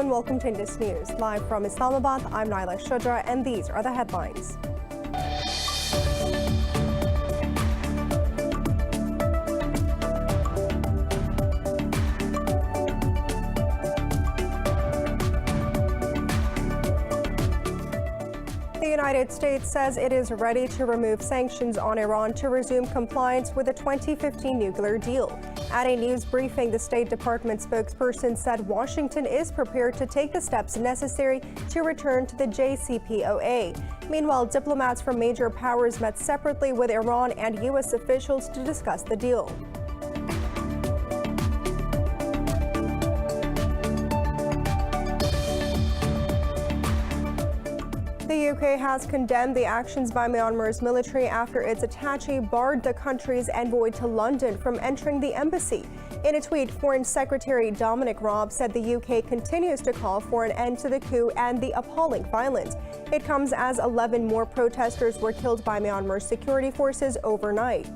Hello and welcome to Indus News. Live from Islamabad, I'm Naila Shudra and these are the headlines. The United States says it is ready to remove sanctions on Iran to resume compliance with the 2015 nuclear deal. At a news briefing, the State Department spokesperson said Washington is prepared to take the steps necessary to return to the JCPOA. Meanwhile, diplomats from major powers met separately with Iran and U.S. officials to discuss the deal. The UK has condemned the actions by Myanmar's military after its attache barred the country's envoy to London from entering the embassy. In a tweet, Foreign Secretary Dominic Raab said the UK continues to call for an end to the coup and the appalling violence. It comes as 11 more protesters were killed by Myanmar's security forces overnight.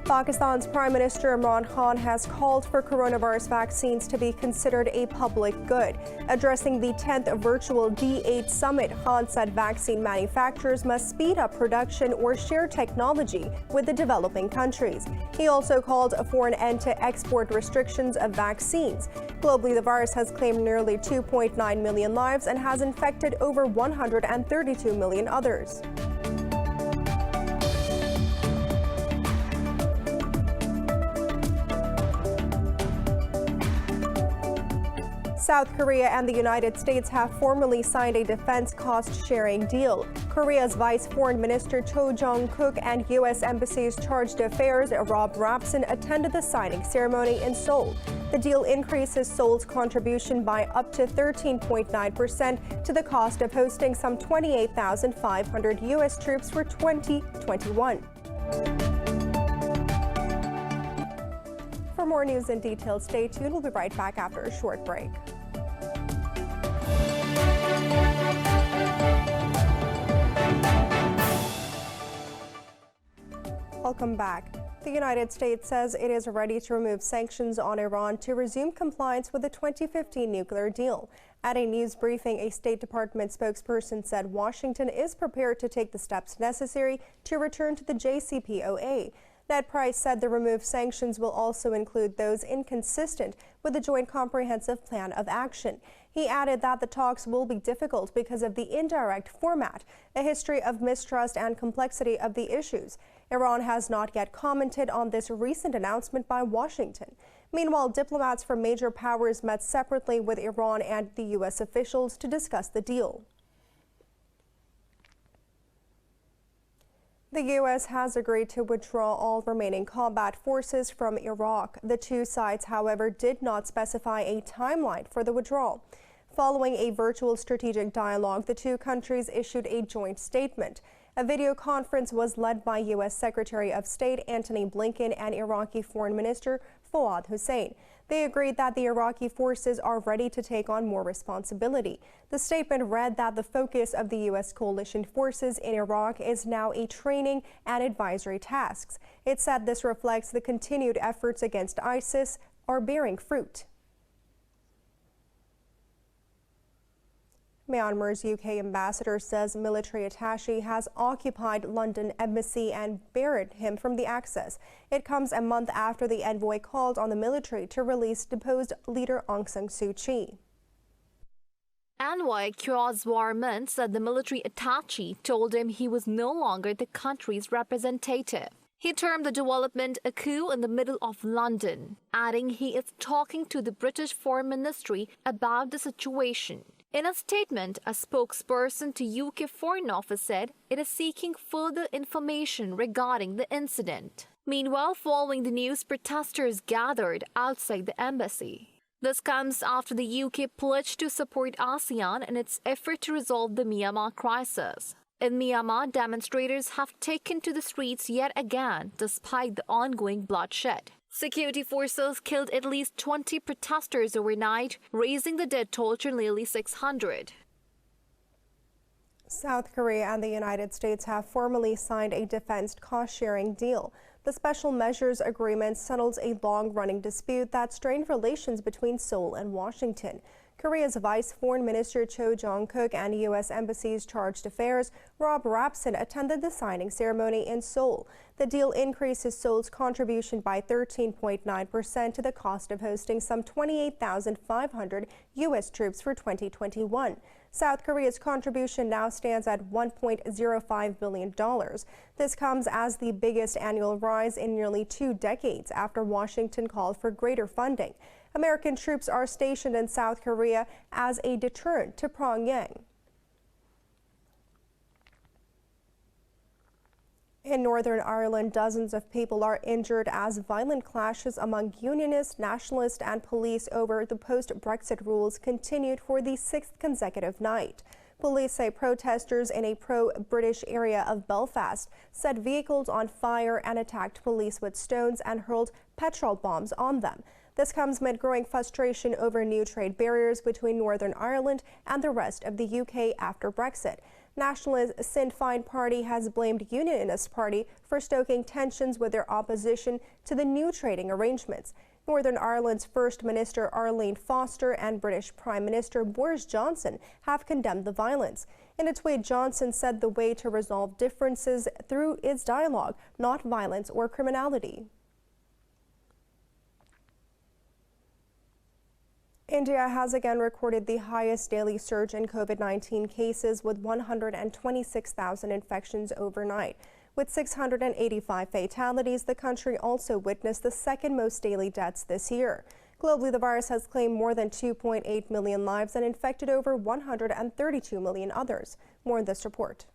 Pakistan's Prime Minister Imran Khan has called for coronavirus vaccines to be considered a public good. Addressing the 10th virtual D8 summit, Khan said vaccine manufacturers must speed up production or share technology with the developing countries. He also called for an end to export restrictions of vaccines. Globally, the virus has claimed nearly 2.9 million lives and has infected over 132 million others. South Korea and the United States have formally signed a defense cost-sharing deal. Korea's Vice Foreign Minister Cho Jong-kook and U.S. Embassy's Chargé d'Affaires Rob Rapson attended the signing ceremony in Seoul. The deal increases Seoul's contribution by up to 13.9% to the cost of hosting some 28,500 U.S. troops for 2021. For more news and details, stay tuned. We'll be right back after a short break. Welcome back. The United States says it is ready to remove sanctions on Iran to resume compliance with the 2015 nuclear deal. At a news briefing, a State Department spokesperson said Washington is prepared to take the steps necessary to return to the JCPOA. Ned Price said the removed sanctions will also include those inconsistent with the Joint Comprehensive Plan of Action. He added that the talks will be difficult because of the indirect format, a history of mistrust and complexity of the issues. Iran has not yet commented on this recent announcement by Washington. Meanwhile, diplomats from major powers met separately with Iran and the U.S. officials to discuss the deal. The U.S. has agreed to withdraw all remaining combat forces from Iraq. The two sides, however, did not specify a timeline for the withdrawal. Following a virtual strategic dialogue, the two countries issued a joint statement. A video conference was led by U.S. Secretary of State Antony Blinken and Iraqi Foreign Minister Fawad Hussein. They agreed that the Iraqi forces are ready to take on more responsibility. The statement read that the focus of the U.S. coalition forces in Iraq is now a training and advisory tasks. It said this reflects the continued efforts against ISIS are bearing fruit. Myanmar's UK ambassador says military attaché has occupied London embassy and barred him from the access. It comes a month after the envoy called on the military to release deposed leader Aung San Suu Kyi. Envoy Kyaw Warman said the military attaché told him he was no longer the country's representative. He termed the development a coup in the middle of London, adding he is talking to the British Foreign Ministry about the situation. In a statement, a spokesperson to UK Foreign Office said it is seeking further information regarding the incident. Meanwhile, following the news, protesters gathered outside the embassy. This comes after the UK pledged to support ASEAN in its effort to resolve the Myanmar crisis. In Myanmar, demonstrators have taken to the streets yet again despite the ongoing bloodshed. Security forces killed at least 20 protesters overnight, raising the death toll to nearly 600. South Korea and the United States have formally signed a defense cost-sharing deal. The special measures agreement settles a long-running dispute that strained relations between Seoul and Washington. Korea's Vice Foreign Minister Cho Jong-kook and U.S. Embassy's chargé d'affaires Rob Rapson attended the signing ceremony in Seoul. The deal increases Seoul's contribution by 13.9% to the cost of hosting some 28,500 U.S. troops for 2021. South Korea's contribution now stands at $1.05 billion. This comes as the biggest annual rise in nearly 2 decades after Washington called for greater funding. American troops are stationed in South Korea as a deterrent to Pyongyang. In Northern Ireland, dozens of people are injured as violent clashes among unionists, nationalists, and police over the post-Brexit rules continued for the 6th consecutive night. Police say protesters in a pro-British area of Belfast set vehicles on fire and attacked police with stones and hurled petrol bombs on them. This comes amid growing frustration over new trade barriers between Northern Ireland and the rest of the UK after Brexit. Nationalist Sinn Féin Party has blamed Unionist Party for stoking tensions with their opposition to the new trading arrangements. Northern Ireland's First Minister Arlene Foster and British Prime Minister Boris Johnson have condemned the violence. In a tweet, Johnson said the way to resolve differences through is dialogue, not violence or criminality. India has again recorded the highest daily surge in COVID-19 cases with 126,000 infections overnight. With 685 fatalities, the country also witnessed the second most daily deaths this year. Globally, the virus has claimed more than 2.8 million lives and infected over 132 million others. More in this report.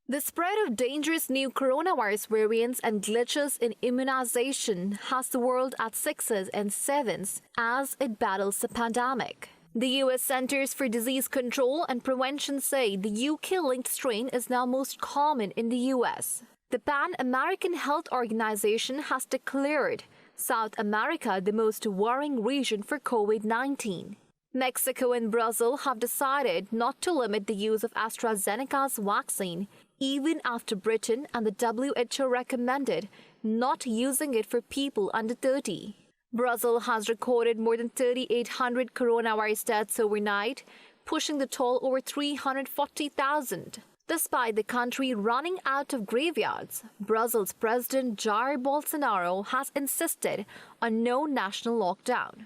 The spread of dangerous new coronavirus variants and glitches in immunization has the world at sixes and sevens as it battles the pandemic. The U.S. Centers for Disease Control and Prevention say the UK-linked strain is now most common in the U.S. The Pan-American Health Organization has declared South America the most worrying region for COVID-19. Mexico and Brazil have decided not to limit the use of AstraZeneca's vaccine, even after Britain and the WHO recommended not using it for people under 30. Brazil has recorded more than 3,800 coronavirus deaths overnight, pushing the toll over 340,000. Despite the country running out of graveyards, Brazil's President Jair Bolsonaro has insisted on no national lockdown.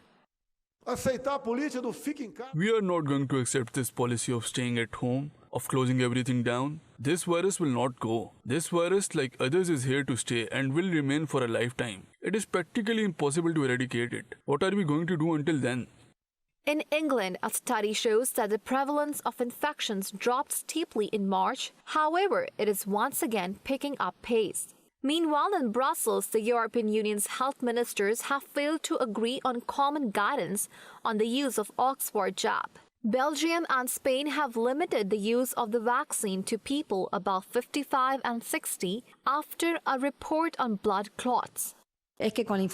We are not going to accept this policy of staying at home, of closing everything down. This virus will not go. This virus, like others, is here to stay and will remain for a lifetime. It is practically impossible to eradicate it. What are we going to do until then? In England, a study shows that the prevalence of infections dropped steeply in March. However, it is once again picking up pace. Meanwhile, in Brussels, the European Union's health ministers have failed to agree on common guidance on the use of Oxford jab. Belgium and Spain have limited the use of the vaccine to people above 55 and 60 after a report on blood clots. Based on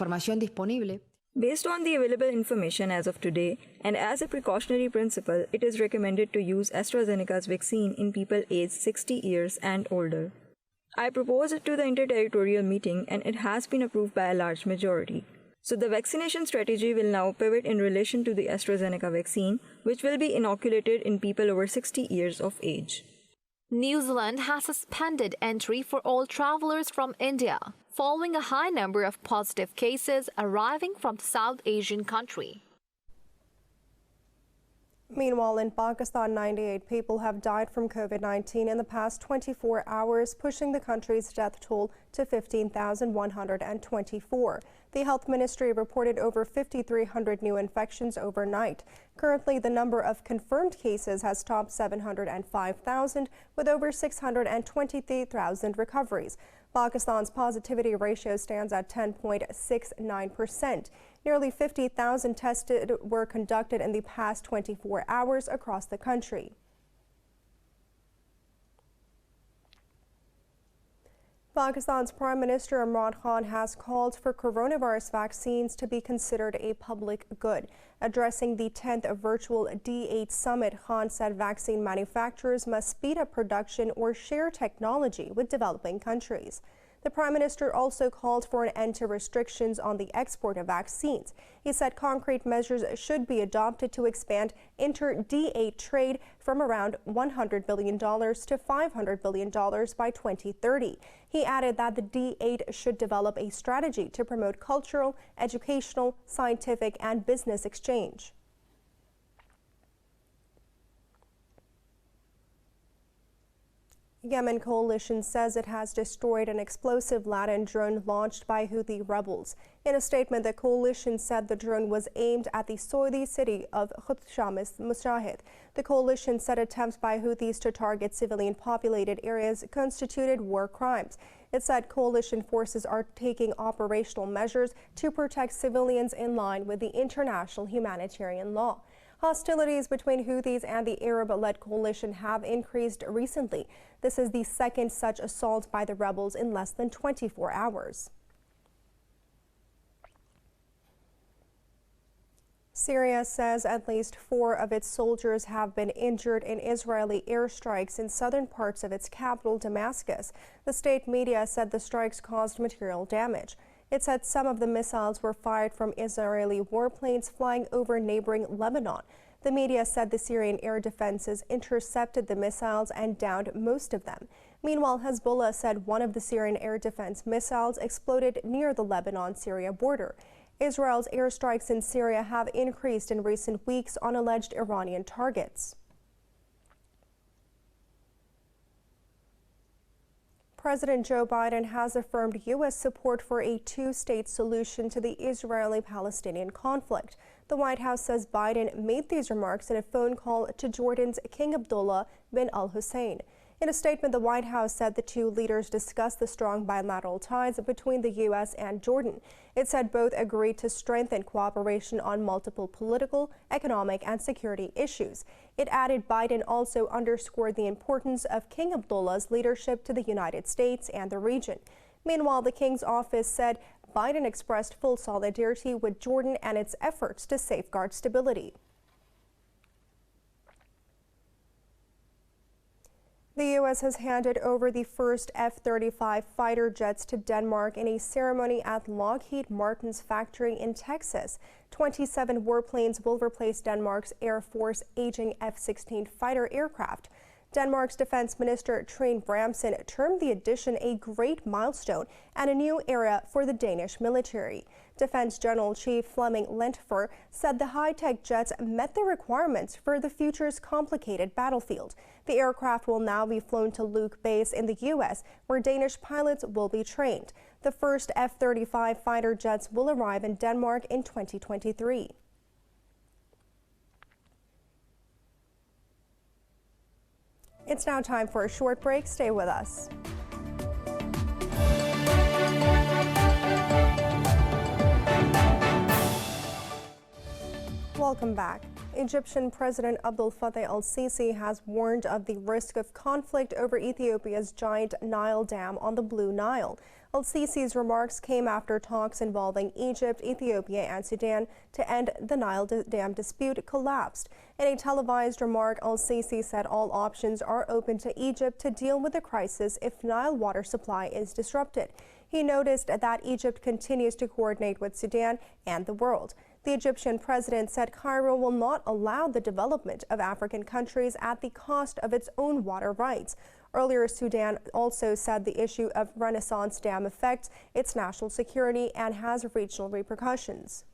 the available information as of today, and as a precautionary principle, it is recommended to use AstraZeneca's vaccine in people aged 60 years and older. I proposed it to the interterritorial meeting and it has been approved by a large majority. So the vaccination strategy will now pivot in relation to the AstraZeneca vaccine, which will be inoculated in people over 60 years of age. New Zealand has suspended entry for all travelers from India, following a high number of positive cases arriving from the South Asian country. Meanwhile, in Pakistan, 98 people have died from COVID-19 in the past 24 hours, pushing the country's death toll to 15,124. The health ministry reported over 5,300 new infections overnight. Currently, the number of confirmed cases has topped 705,000, with over 623,000 recoveries. Pakistan's positivity ratio stands at 10.69%. Nearly 50,000 tests were conducted in the past 24 hours across the country. Pakistan's Prime Minister Imran Khan has called for coronavirus vaccines to be considered a public good. Addressing the 10th virtual D8 summit, Khan said vaccine manufacturers must speed up production or share technology with developing countries. The Prime Minister also called for an end to restrictions on the export of vaccines. He said concrete measures should be adopted to expand inter-D8 trade from around $100 billion to $500 billion by 2030. He added that the D8 should develop a strategy to promote cultural, educational, scientific, and business exchange. Yemen coalition says it has destroyed an explosive laden drone launched by Houthi rebels. In a statement, the coalition said the drone was aimed at the Saudi city of Khutshamis Mustahid. The coalition said attempts by Houthis to target civilian populated areas constituted war crimes. It said coalition forces are taking operational measures to protect civilians in line with the international humanitarian law. Hostilities between Houthis and the Arab-led coalition have increased recently. This is the second such assault by the rebels in less than 24 hours. Syria says at least 4 of its soldiers have been injured in Israeli airstrikes in southern parts of its capital, Damascus. The state media said the strikes caused material damage. It said some of the missiles were fired from Israeli warplanes flying over neighboring Lebanon. The media said the Syrian air defenses intercepted the missiles and downed most of them. Meanwhile, Hezbollah said one of the Syrian air defense missiles exploded near the Lebanon-Syria border. Israel's airstrikes in Syria have increased in recent weeks on alleged Iranian targets. President Joe Biden has affirmed U.S. support for a two-state solution to the Israeli-Palestinian conflict. The White House says Biden made these remarks in a phone call to Jordan's King Abdullah bin al-Hussein. In a statement, the White House said the two leaders discussed the strong bilateral ties between the U.S. and Jordan. It said both agreed to strengthen cooperation on multiple political, economic, and security issues. It added Biden also underscored the importance of King Abdullah's leadership to the United States and the region. Meanwhile, the King's office said Biden expressed full solidarity with Jordan and its efforts to safeguard stability. The U.S. has handed over the first F-35 fighter jets to Denmark in a ceremony at Lockheed Martin's factory in Texas. 27 warplanes will replace Denmark's Air Force aging F-16 fighter aircraft. Denmark's Defense Minister Trine Bramsen termed the addition a great milestone and a new era for the Danish military. Defense General Chief Flemming Lentfer said the high-tech jets met the requirements for the future's complicated battlefield. The aircraft will now be flown to Luke Base in the U.S., where Danish pilots will be trained. The first F-35 fighter jets will arrive in Denmark in 2023. It's now time for a short break. Stay with us. Welcome back. Egyptian President Abdel Fattah el-Sisi has warned of the risk of conflict over Ethiopia's giant Nile Dam on the Blue Nile. El-Sisi's remarks came after talks involving Egypt, Ethiopia, and Sudan to end the Nile Dam dispute collapsed. In a televised remark, el-Sisi said all options are open to Egypt to deal with the crisis if Nile water supply is disrupted. He noticed that Egypt continues to coordinate with Sudan and the world. The Egyptian president said Cairo will not allow the development of African countries at the cost of its own water rights. Earlier, Sudan also said the issue of Renaissance Dam affects its national security and has regional repercussions.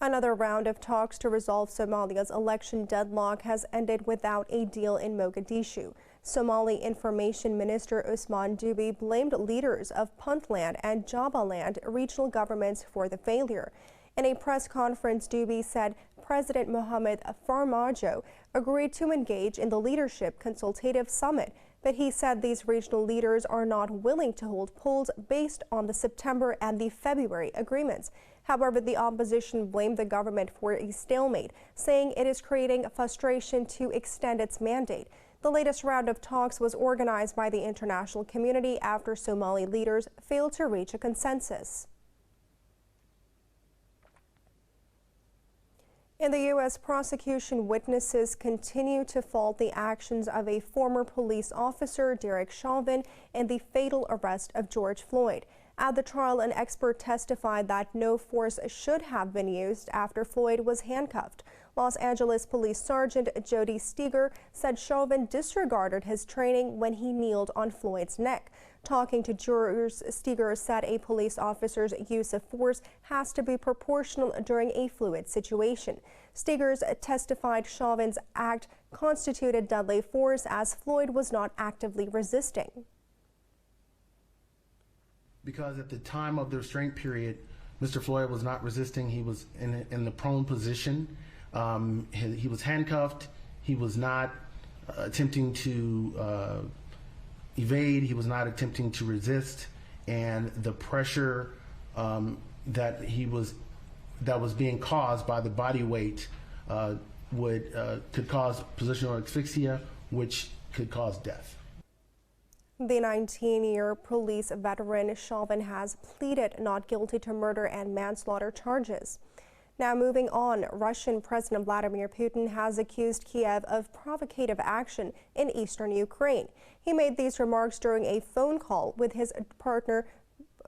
Another round of talks to resolve Somalia's election deadlock has ended without a deal in Mogadishu. Somali Information Minister Usman Dubi blamed leaders of Puntland and Jubaland regional governments for the failure. In a press conference, Dubi said President Mohamed Farmajo agreed to engage in the Leadership Consultative Summit, but he said these regional leaders are not willing to hold polls based on the September and the February agreements. However, the opposition blamed the government for a stalemate, saying it is creating frustration to extend its mandate. The latest round of talks was organized by the international community after Somali leaders failed to reach a consensus. In the U.S., prosecution witnesses continue to fault the actions of a former police officer, Derek Chauvin, in the fatal arrest of George Floyd. At the trial, an expert testified that no force should have been used after Floyd was handcuffed. Los Angeles Police Sergeant Jody Steger said Chauvin disregarded his training when he kneeled on Floyd's neck. Talking to jurors, Steger said a police officer's use of force has to be proportional during a fluid situation. Steger testified Chauvin's act constituted deadly force as Floyd was not actively resisting. Because at the time of the restraint period, Mr. Floyd was not resisting. He was in the prone position. He was handcuffed. He was not attempting to evade. He was not attempting to resist. And the pressure that was being caused by the body weight could cause positional asphyxia, which could cause death. The 19-year police veteran Chauvin has pleaded not guilty to murder and manslaughter charges. Now moving on, Russian President Vladimir Putin has accused Kiev of provocative action in eastern Ukraine. He made these remarks during a phone call with his partner,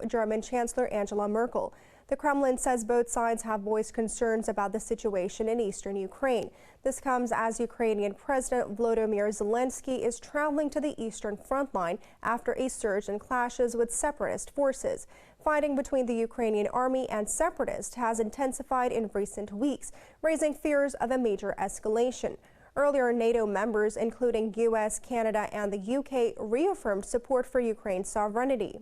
German Chancellor Angela Merkel. The Kremlin says both sides have voiced concerns about the situation in eastern Ukraine. This comes as Ukrainian President Volodymyr Zelensky is traveling to the eastern front line after a surge in clashes with separatist forces. Fighting between the Ukrainian army and separatists has intensified in recent weeks, raising fears of a major escalation. Earlier, NATO members, including US, Canada, and the UK, reaffirmed support for Ukraine's sovereignty.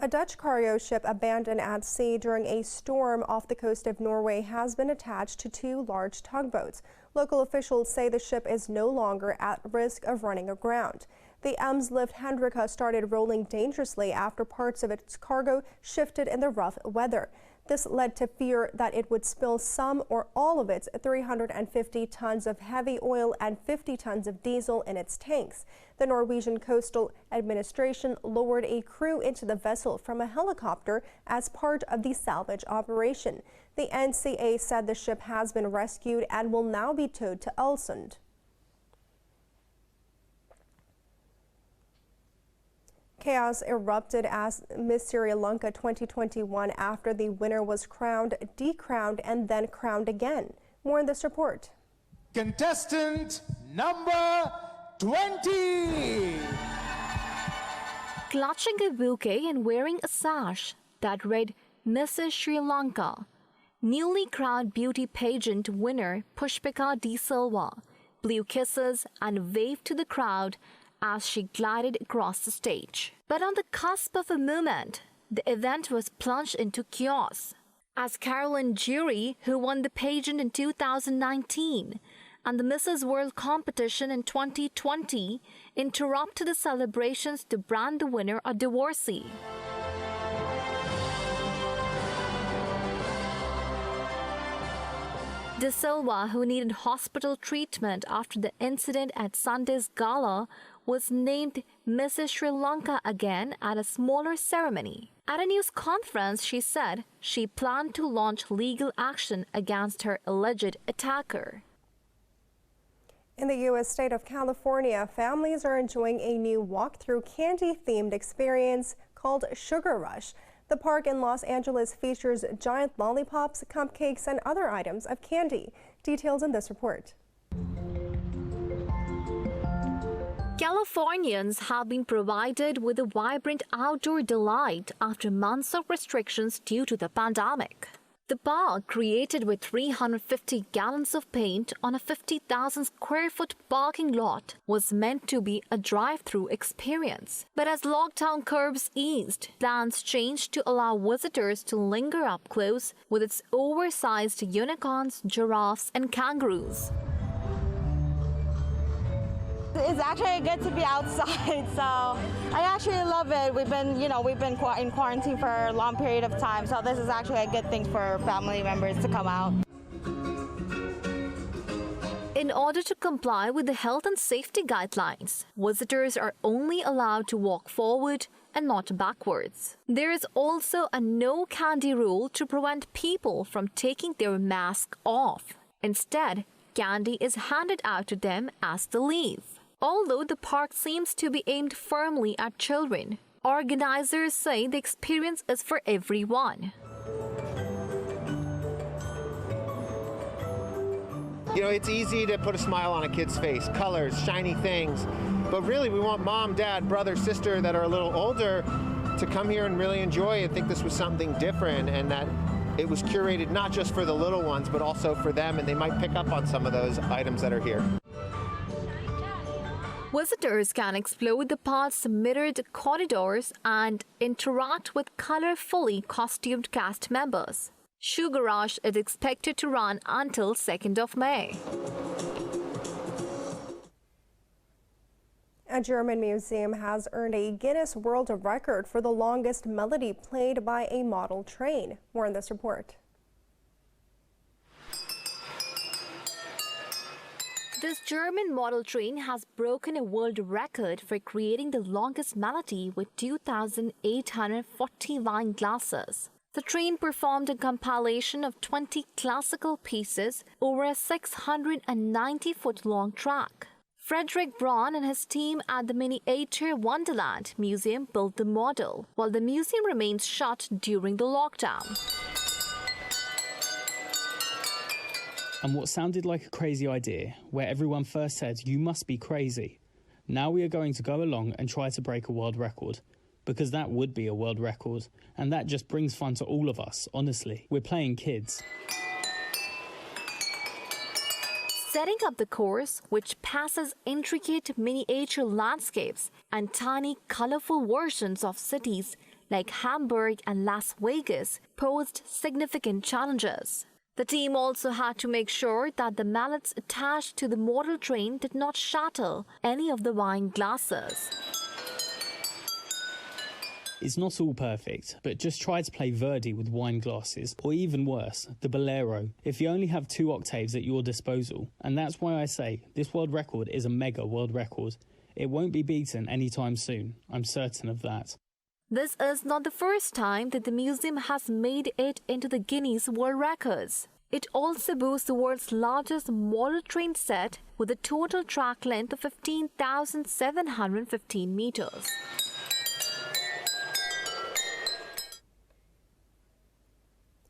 A Dutch cargo ship abandoned at sea during a storm off the coast of Norway has been attached to two large tugboats. Local officials say the ship is no longer at risk of running aground. The Ems-Lift Hendrika started rolling dangerously after parts of its cargo shifted in the rough weather. This led to fear that it would spill some or all of its 350 tons of heavy oil and 50 tons of diesel in its tanks. The Norwegian Coastal Administration lowered a crew into the vessel from a helicopter as part of the salvage operation. The NCA said the ship has been rescued and will now be towed to Ålesund. Chaos erupted as Miss Sri Lanka 2021 after the winner was crowned, decrowned, and then crowned again. More in this report. Contestant number 20. Clutching a bouquet and wearing a sash that read Mrs. Sri Lanka, newly crowned beauty pageant winner Pushpika De Silva blew kisses and waved to the crowd as she glided across the stage. But on the cusp of a moment, the event was plunged into chaos as Carolyn Jury, who won the pageant in 2019 and the Mrs. World competition in 2020, interrupted the celebrations to brand the winner a divorcee. De Silva, who needed hospital treatment after the incident at Sunday's gala, was named Mrs. Sri Lanka again at a smaller ceremony. At a news conference, she said she planned to launch legal action against her alleged attacker. In the U.S. state of California, families are enjoying a new walk-through candy-themed experience called Sugar Rush. The park in Los Angeles features giant lollipops, cupcakes, and other items of candy. Details in this report. Californians have been provided with a vibrant outdoor delight after months of restrictions due to the pandemic. The park, created with 350 gallons of paint on a 50,000 square foot parking lot, was meant to be a drive-through experience. But as lockdown curbs eased, plans changed to allow visitors to linger up close with its oversized unicorns, giraffes, and kangaroos. It's actually good to be outside, so I actually love it. We've been in quarantine for a long period of time, so this is actually a good thing for family members to come out. In order to comply with the health and safety guidelines, visitors are only allowed to walk forward and not backwards. There is also a no candy rule to prevent people from taking their mask off. Instead, candy is handed out to them as they leave. Although the park seems to be aimed firmly at children, organizers say the experience is for everyone. You know, it's easy to put a smile on a kid's face, colors, shiny things, but really we want mom, dad, brother, sister that are a little older to come here and really enjoy and think this was something different, and that it was curated not just for the little ones but also for them, and they might pick up on some of those items that are here. Visitors can explore the park's mirrored corridors and interact with colorfully costumed cast members. Sugar Rush is expected to run until 2nd of May. A German museum has earned a Guinness World Record for the longest melody played by a model train. More in this report. This German model train has broken a world record for creating the longest melody with 2,840 wine glasses. The train performed a compilation of 20 classical pieces over a 690-foot-long track. Frederick Braun and his team at the Miniature Wonderland Museum built the model, while the museum remains shut during the lockdown. And what sounded like a crazy idea, where everyone first said, "You must be crazy," now we are going to go along and try to break a world record. Because that would be a world record, and that just brings fun to all of us, honestly. We're playing kids. Setting up the course, which passes intricate miniature landscapes and tiny, colorful versions of cities like Hamburg and Las Vegas, posed significant challenges. The team also had to make sure that the mallets attached to the model train did not shatter any of the wine glasses. It's not all perfect, but just try to play Verdi with wine glasses, or even worse, the Bolero, if you only have 2 octaves at your disposal. And that's why I say this world record is a mega world record. It won't be beaten anytime soon, I'm certain of that. This is not the first time that the museum has made it into the Guinness World Records. It also boasts the world's largest model train set with a total track length of 15,715 meters.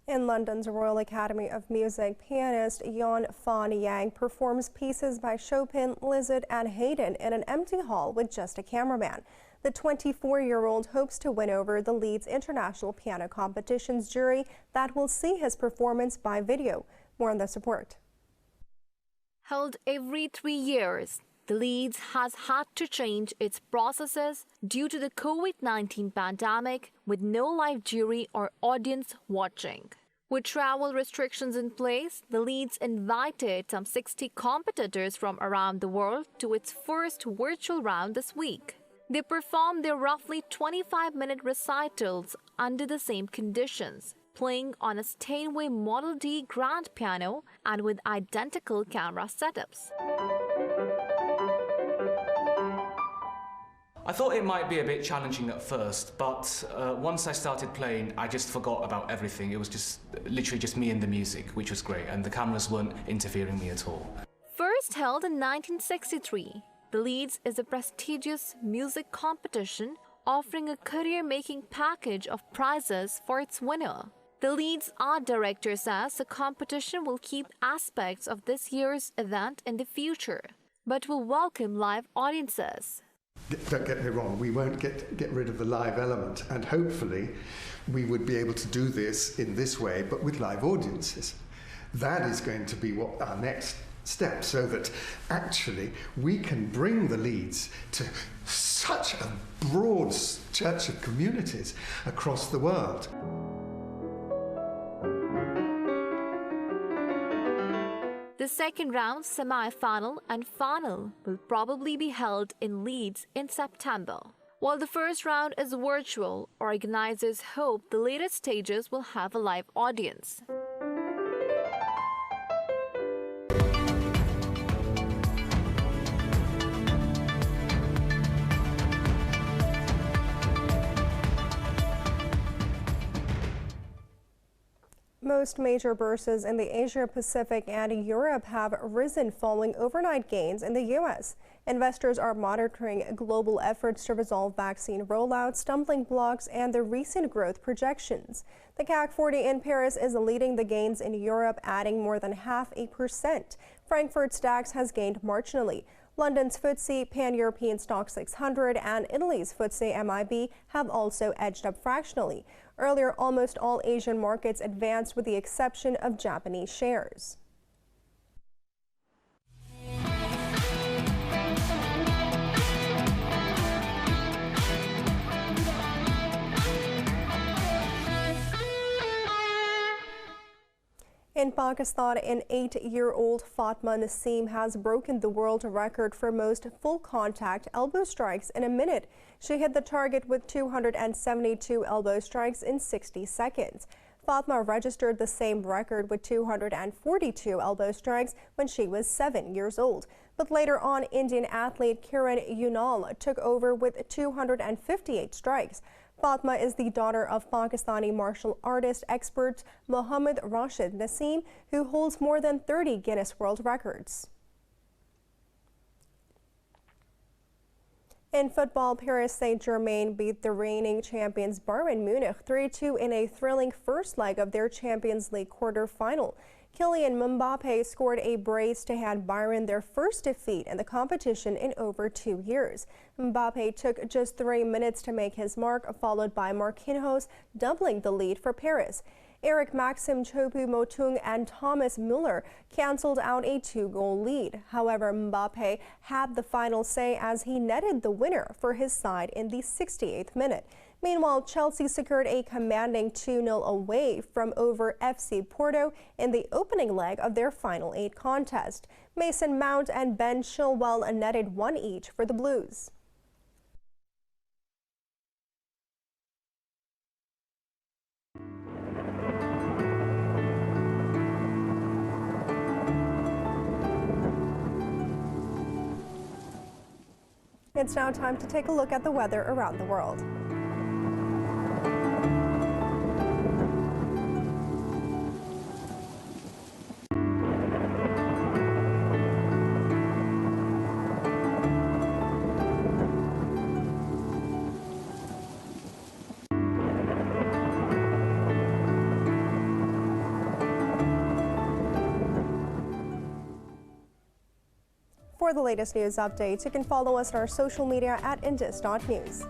In London's Royal Academy of Music, pianist Jan van Yang performs pieces by Chopin, Liszt, and Haydn in an empty hall with just a cameraman. The 24-year-old hopes to win over the Leeds International Piano Competition's jury that will see his performance by video. More on this report. Held every 3 years, the Leeds has had to change its processes due to the COVID-19 pandemic, with no live jury or audience watching. With travel restrictions in place, the Leeds invited some 60 competitors from around the world to its first virtual round this week. They performed their roughly 25-minute recitals under the same conditions, playing on a Steinway Model D grand piano and with identical camera setups. I thought it might be a bit challenging at first, but once I started playing, I just forgot about everything. It was just literally just me and the music, which was great, and the cameras weren't interfering me at all. First held in 1963, the Leeds is a prestigious music competition offering a career-making package of prizes for its winner. The Leeds art director says the competition will keep aspects of this year's event in the future, but will welcome live audiences. Don't get me wrong, we won't get rid of the live element, and hopefully we would be able to do this in this way, but with live audiences. That is going to be what our next step, so that actually we can bring the Leeds to such a broad church of communities across the world. The second round, semi-final and final will probably be held in Leeds in September. While the first round is virtual, organizers hope the later stages will have a live audience. Most major bourses in the Asia Pacific and Europe have risen following overnight gains in the U.S. Investors are monitoring global efforts to resolve vaccine rollouts, stumbling blocks, and the recent growth projections. The CAC 40 in Paris is leading the gains in Europe, adding more than 0.5%. Frankfurt's DAX has gained marginally. London's FTSE Pan-European Stock 600 and Italy's FTSE MIB have also edged up fractionally. Earlier, almost all Asian markets advanced with the exception of Japanese shares. In Pakistan, an 8-year-old Fatma Naseem has broken the world record for most full-contact elbow strikes in a minute. She hit the target with 272 elbow strikes in 60 seconds. Fatma registered the same record with 242 elbow strikes when she was 7 years old. But later on, Indian athlete Kiran Unal took over with 258 strikes. Fatma is the daughter of Pakistani martial artist expert Mohammad Rashid Naseem, who holds more than 30 Guinness World Records. In football, Paris Saint-Germain beat the reigning champions Bayern Munich 3-2 in a thrilling first leg of their Champions League quarter-final. Kylian Mbappe scored a brace to hand Bayern their first defeat in the competition in over 2 years. Mbappe took just 3 minutes to make his mark, followed by Marquinhos doubling the lead for Paris. Eric Maxim Choupo-Moting and Thomas Müller canceled out a 2-goal lead. However, Mbappe had the final say as he netted the winner for his side in the 68th minute. Meanwhile, Chelsea secured a commanding 2-0 away from over FC Porto in the opening leg of their Final 8 contest. Mason Mount and Ben Chilwell netted 1 each for the Blues. It's now time to take a look at the weather around the world. For the latest news updates, you can follow us on our social media at Indus.News.